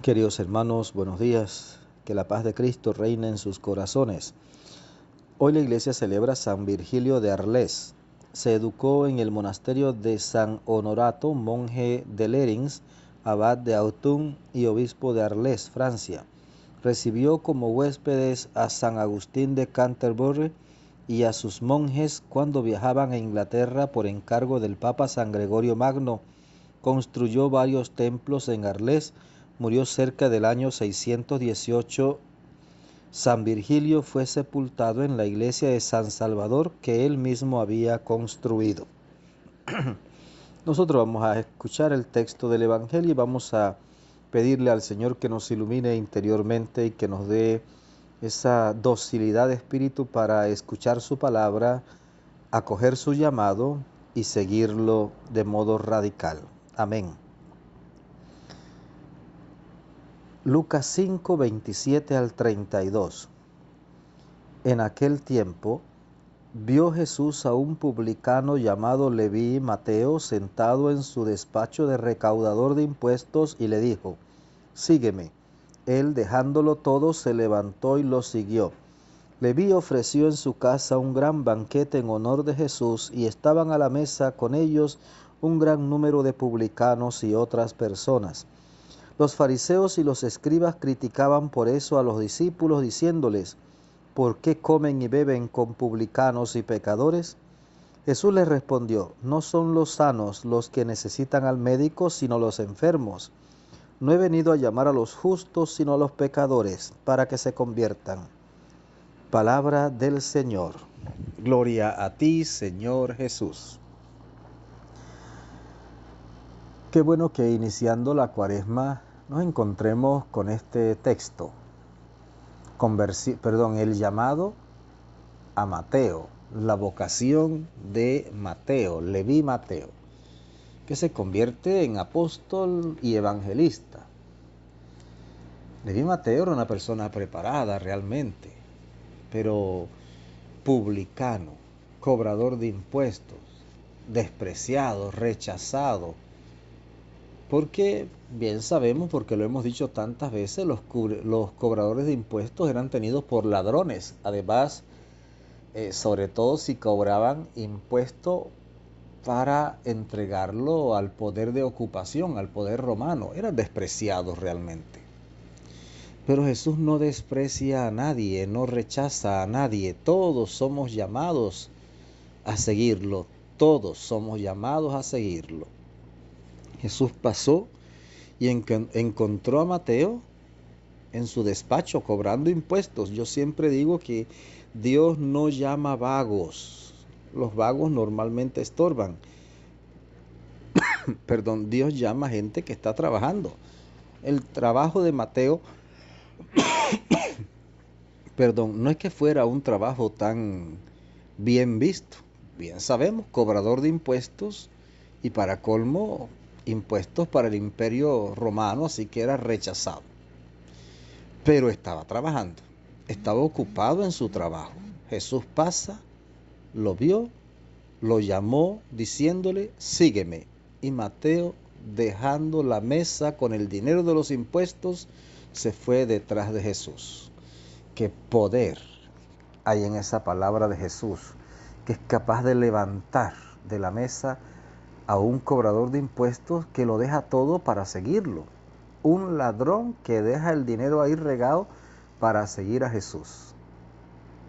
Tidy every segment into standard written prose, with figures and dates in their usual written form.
Queridos hermanos, buenos días. Que la paz de Cristo reine en sus corazones. Hoy la iglesia celebra San Virgilio de Arles. Se educó en el monasterio de San Honorato, monje de Lerins, abad de Autun y obispo de Arles, Francia. Recibió como huéspedes a San Agustín de Canterbury y a sus monjes cuando viajaban a Inglaterra por encargo del Papa San Gregorio Magno. Construyó varios templos en Arles. Murió cerca del año 618. San Virgilio fue sepultado en la iglesia de San Salvador que él mismo había construido. Nosotros vamos a escuchar el texto del Evangelio y vamos a pedirle al Señor que nos ilumine interiormente y que nos dé esa docilidad de espíritu para escuchar su palabra, acoger su llamado y seguirlo de modo radical. Amén. Lucas 5, 27 al 32. En aquel tiempo vio Jesús a un publicano llamado Leví Mateo sentado en su despacho de recaudador de impuestos y le dijo: sígueme. Él, dejándolo todo, se levantó y lo siguió. Leví ofreció en su casa un gran banquete en honor de Jesús y estaban a la mesa con ellos un gran número de publicanos y otras personas. Los fariseos y los escribas criticaban por eso a los discípulos, diciéndoles: ¿por qué comen y beben con publicanos y pecadores? Jesús les respondió: no son los sanos los que necesitan al médico, sino los enfermos. No he venido a llamar a los justos, sino a los pecadores, para que se conviertan. Palabra del Señor. Gloria a ti, Señor Jesús. Qué bueno que iniciando la Cuaresma nos encontremos con este texto, el llamado a Mateo, la vocación de Mateo, Leví Mateo, que se convierte en apóstol y evangelista. Leví Mateo era una persona preparada realmente, pero publicano, cobrador de impuestos, despreciado, rechazado, porque bien sabemos, porque lo hemos dicho tantas veces, los cobradores de impuestos eran tenidos por ladrones. Además, sobre todo si cobraban impuesto para entregarlo al poder de ocupación, al poder romano, eran despreciados realmente. Pero Jesús no desprecia a nadie, no rechaza a nadie. Todos somos llamados a seguirlo, todos somos llamados a seguirlo. Jesús pasó y encontró a Mateo en su despacho cobrando impuestos. Yo siempre digo que Dios no llama vagos. Los vagos normalmente estorban. Dios llama a gente que está trabajando. El trabajo de Mateo, no es que fuera un trabajo tan bien visto. Bien sabemos, cobrador de impuestos y para colmo, impuestos para el imperio romano, así que era rechazado. Pero estaba trabajando, estaba ocupado en su trabajo. Jesús pasa, lo vio, lo llamó diciéndole: sígueme. Y Mateo, dejando la mesa con el dinero de los impuestos, se fue detrás de Jesús. Qué poder hay en esa palabra de Jesús, que es capaz de levantar de la mesa a un cobrador de impuestos que lo deja todo para seguirlo. Un ladrón que deja el dinero ahí regado para seguir a Jesús.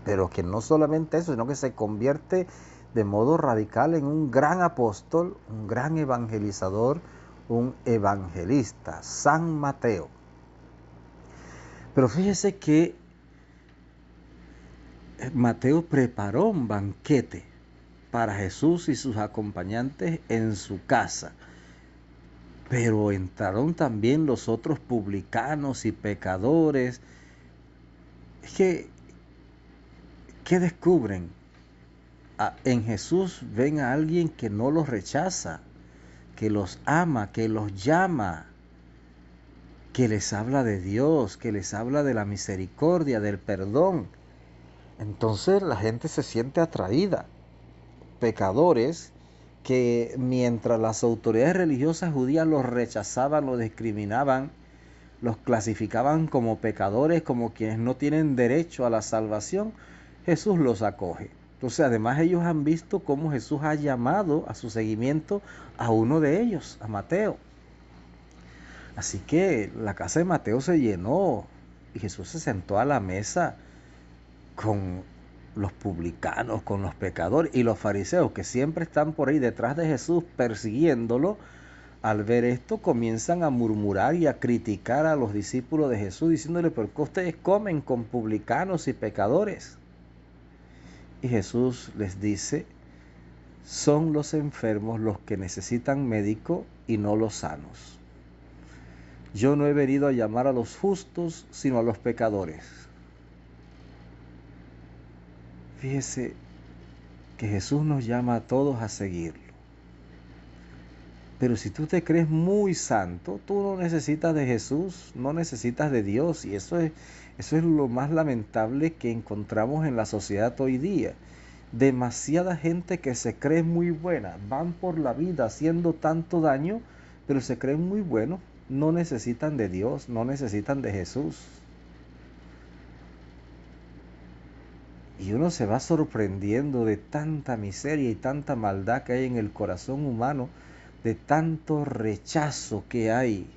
Pero que no solamente eso, sino que se convierte de modo radical en un gran apóstol, un gran evangelizador, un evangelista, San Mateo. Pero fíjese que Mateo preparó un banquete para Jesús y sus acompañantes en su casa. Pero entraron también los otros publicanos y pecadores. ¿Qué descubren? En Jesús ven a alguien que no los rechaza, que los ama, que los llama, que les habla de Dios, que les habla de la misericordia, del perdón. Entonces la gente se siente atraída. Pecadores que mientras las autoridades religiosas judías los rechazaban, los discriminaban, los clasificaban como pecadores, como quienes no tienen derecho a la salvación, Jesús los acoge. Entonces, además ellos han visto cómo Jesús ha llamado a su seguimiento a uno de ellos, a Mateo. Así que la casa de Mateo se llenó y Jesús se sentó a la mesa con los publicanos, con los pecadores y los fariseos que siempre están por ahí detrás de Jesús persiguiéndolo. Al ver esto comienzan a murmurar y a criticar a los discípulos de Jesús diciéndole: ¿por qué ustedes comen con publicanos y pecadores? Y Jesús les dice: son los enfermos los que necesitan médico y no los sanos. Yo no he venido a llamar a los justos, sino a los pecadores. Fíjese que Jesús nos llama a todos a seguirlo. Pero si tú te crees muy santo, tú no necesitas de Jesús, no necesitas de Dios. Y eso es lo más lamentable que encontramos en la sociedad hoy día. Demasiada gente que se cree muy buena, van por la vida haciendo tanto daño, pero se creen muy buenos, no necesitan de Dios, no necesitan de Jesús. Y uno se va sorprendiendo de tanta miseria y tanta maldad que hay en el corazón humano, de tanto rechazo que hay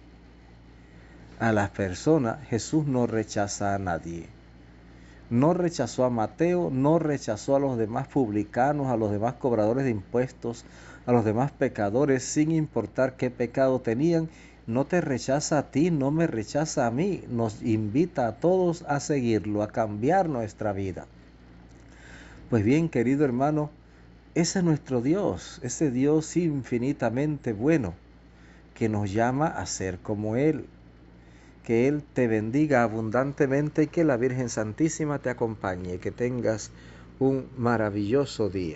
a las personas. Jesús no rechaza a nadie. No rechazó a Mateo, no rechazó a los demás publicanos, a los demás cobradores de impuestos, a los demás pecadores, sin importar qué pecado tenían. No te rechaza a ti, no me rechaza a mí. Nos invita a todos a seguirlo, a cambiar nuestra vida. Pues bien, querido hermano, ese es nuestro Dios, ese Dios infinitamente bueno, que nos llama a ser como Él. Que Él te bendiga abundantemente y que la Virgen Santísima te acompañe. Que tengas un maravilloso día.